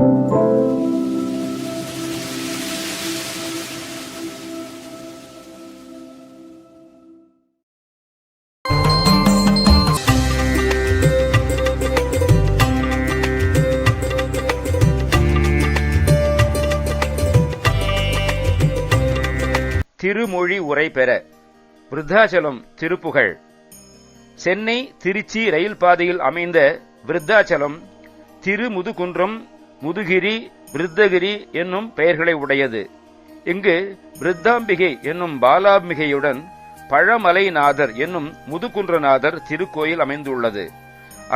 திருமொழி உரை பெற விருத்தாச்சலம் திருப்புகழ். சென்னை திருச்சி ரயில் பாதையில் அமைந்த விருத்தாச்சலம் திருமுதுகுன்றம், முதுகிரி, விருத்தகிரி என்னும் பெயர்களை உடையது. இங்கு விருத்தாம்பிகை என்னும் பாலாம்பிகையுடன் பழமலைநாதர் என்னும் முதுகுன்றநாதர் திருக்கோயில் அமைந்துள்ளது.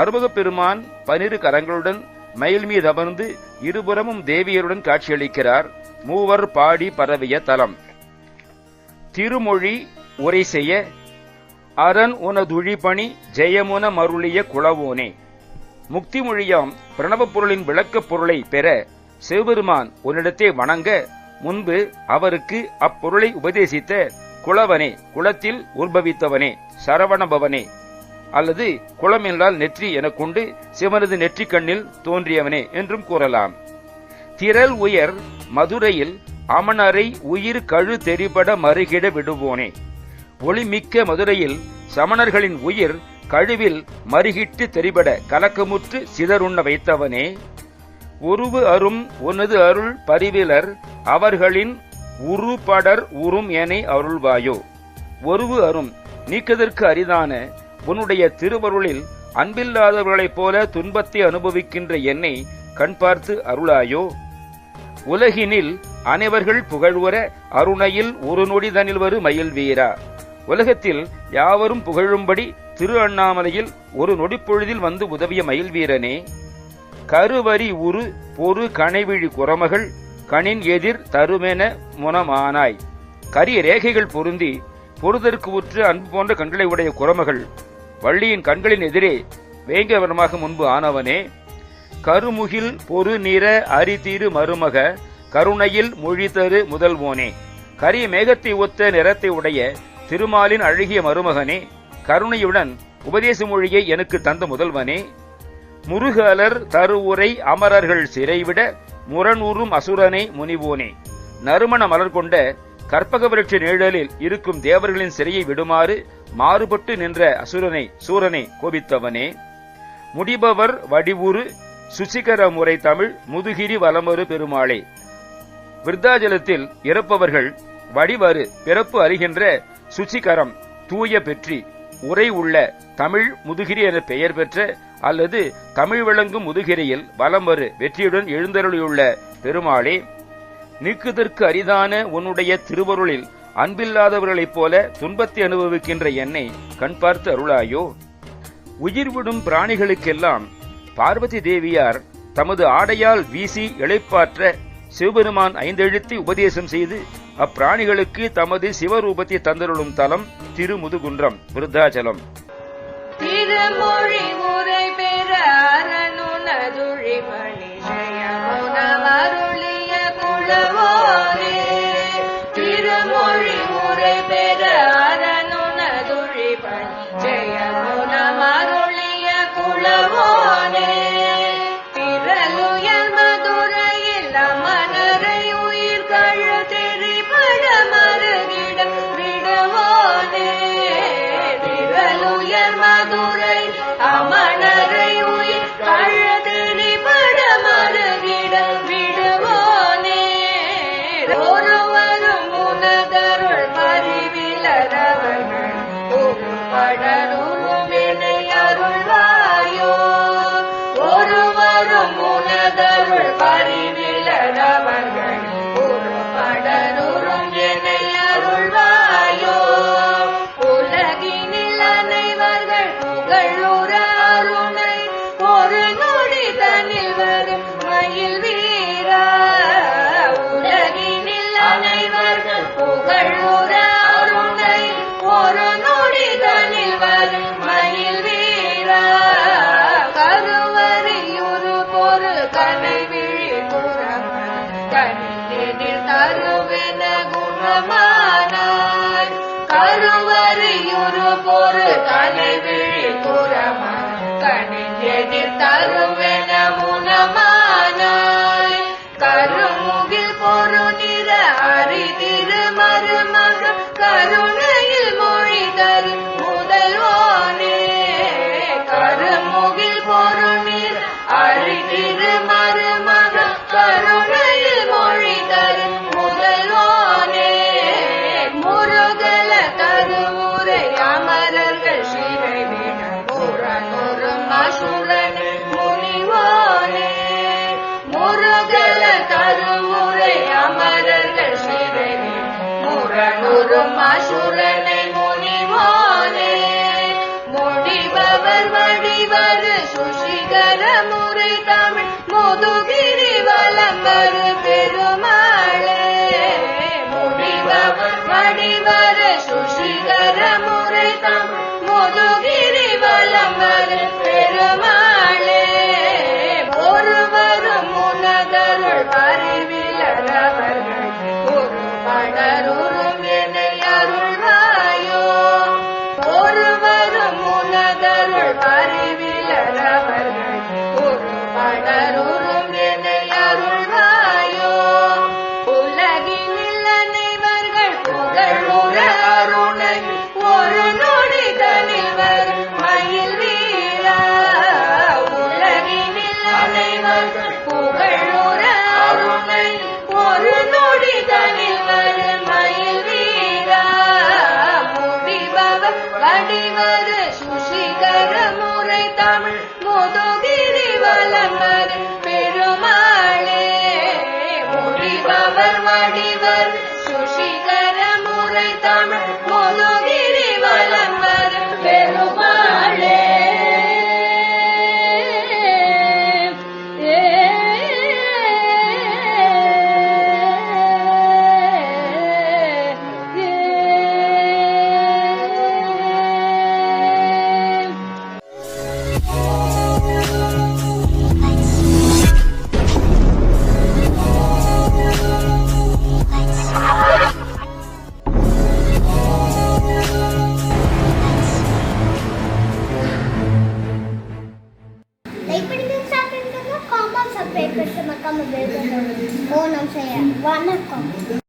அறுமுகப் பெருமான் 12 கரங்களுடன் மயில் மீது அமர்ந்து இருபுறமும் தேவியருடன் காட்சியளிக்கிறார். மூவர் பாடி பரவிய தலம். திருமொழி உரை செய்ய அரண் உனதுழிபணி ஜெயமுன மருளிய குளவோனே. முக்தி மொழியாம் பிரணவப் பொருளின் விளக்கப் பொருளை பெற சிவபெருமான் உன்னிடத்தே வணங்க முன்பு அவருக்கு அப்பொருளை உபதேசித்த குளவனே, குளத்தில் உற்பவித்தவனே, சரவணபவனே அல்லது குளம் என்றால் நெற்றி எனக் கொண்டு சிவனது நெற்றிக் கண்ணில் தோன்றியவனே என்றும் கூறலாம். திரள் உயர் மதுரையில் அமணரை உயிர் கழு தெரிபட மறுகிட விடுவோனே. ஒளிமிக்க மதுரையில் சமணர்களின் உயிர் கழுவில் மறுகிட்டு தெரிபட கலக்கமுற்று சிதறுண்ண வைத்தவனே. உருவு அரும் உனது அருள் பரிவிலர் அவர்களின் உருபடர் உறும் எனை அருள்வாயோ. ஒருவு அரும் நீக்குதற்கு அரிதான உன்னுடைய திருவருளில் அன்பில்லாதவர்களைப் போல துன்பத்தை அனுபவிக்கின்ற என்னை கண் பார்த்து அருளாயோ. உலகினில் அனைவர்கள் புகழ்வர அருணையில் ஒரு நொடிதனில் வரு மயில் வீரா. உலகத்தில் யாவரும் புகழும்படி திரு அண்ணாமலையில் ஒரு நொடிப்பொழுதில் வந்து உதவிய மயில் வீரனே. கருவரி உரு பொறு கணைவிழி குரமகள் கணின் எதிர் தருமென முனமானாய். கரிய ரேகைகள் பொருந்தி பொறுதற்கு உற்று அன்பு போன்ற கண்களை உடைய குரமகள் வள்ளியின் கண்களின் எதிரே வேங்கவரமாக முன்பு ஆனவனே. கருமுகில் பொறு நிற அரிதிரு மருமக கருணையில் மொழி தரு முதல்வோனே. கரிய மேகத்தை ஒத்த நிறத்தை உடைய திருமாலின் அழகிய மருமகனே, கருணையுடன் உபதேச மொழியை எனக்கு தந்த முதல்வனே. முருகலர் தருவுரை அமரர்கள் சிறைவிட முரணுறும் அசுரனை முனிவோனே. நறுமண மலர் கொண்ட கற்பக விருட்ச நிழலில் இருக்கும் தேவர்களின் சிறையை விடுமாறு மாறுபட்டு நின்ற அசுரனை சூரனை கோபித்தவனே. முடிபவர் வடிவுறு சுசிகர முறை தமிழ் முதுகிரி வலமரு பெருமாளே. விருத்தாச்சலத்தில் இறப்பவர்கள் வடிவரு பிறப்பு அறிகின்ற சுசிகரம் தூய பெற்றி உரை உள்ள தமிழ் முதுகிரி என பெயர் பெற்ற அல்லது தமிழ் விளங்கும் முதுகிரியில் வலமரு வெற்றியுடன் எழுந்தருளியுள்ள பெருமாளே. நீக்குதற்கு அரிதான உன்னுடைய திருவருளில் அன்பில்லாதவர்களைப் போல துன்பத்தை அனுபவிக்கின்ற என்னை கண் பார்த்து அருளாயோ. உயிர்விடும் பிராணிகளுக்கெல்லாம் பார்வதி தேவியார் தமது ஆடையால் வீசி இளைப்பாற்ற சிவபெருமான் 5 எழுத்தை உபதேசம் செய்து அப்பிராணிகளுக்கு தமது சிவரூபத்தை தந்தருளும் தலம் திருமுதுகுன்றம் விருத்தாச்சலம். திருமொழி உரை பெற அரணுனதுழிபணி ஜெயமுன மருளிய குளவோனே. திருமொழி உரை பெற அரணுனதுழிபணி ஜெயமுன மருளிய குளவோனே. திரளுயர் மதுரையில் அமணரை உயிர் கழு தெரிபட மறுகிட விடுவோனே. திரளுயர் மதுரை அமணரை உயிர் கழு தெரிபட மறுகிட விடுவோனே. ஒருவரும் உனதருள் பரிவிலரவர்கள் ஒரு படரும் என்னை அருள்வாயோ. ஒருவரும் உனதருள் பரிவிலரவர்கள் ஒரு படரும் என்னை அருள்வாயோ. உலகினில் அனைவர்கள் புகழுற அருணை ஒரு நொடி தனில் வரும் மயில் வீரா. உலகினில் அனைவர்கள் புகழுற அருணை ஒரு நொடி தனில் வரும் மயில் வீரா. கருவறையுறு பொறு கனைவிழி குரமன் கனிந்தெதிர் தருவென குணமானாய். கருவறையுறு பொறு கனைவிழி குரமன் கனிந்தெதிர் தருவென குணமானாய். சுஷிகர முறை தமிழ் முதுகிரி வலம் வரு பெருமாளே முடிபவர் வடிவர சுஷிகர முறை தமிழ் முதுகிரி வலம் வரு பெருமாளே ஒருவரும் உனதருள் அறிவிலரவர்கள் ஒரு படருறும் என்னை அருள்வாயோ ஒருவரும் உனதருள் அறிவிலரவர்கள் ஒரு படருறும் என்னை அருள்வாயோ உலகினில் அனைவர்கள் புகழுற அருணை ஒரு நொடிதனில் வரும் மயில் வீரா உலகினில் அனைவர்கள் புகழுற அருணை ஒரு நொடிதனில் வரும் மயில் வீரா முடிபவர் வடிவது சுஷிகர முறை தமிழ் முதுகிரி வலம் வரு பெருமாளே முடிபவர் வடிவர் சுஷிகர முறை தமிழ் முதுகிரி வலம் வரு பெருமாளே லைக் பண்ணுங்க ஷேர் பண்ணுங்க காமெண்ட் சப்ஸ்கிரைப் பண்ணுங்க மறக்காம பெல் பட்டன் ஓ நம்ம செய்ய வணக்கம்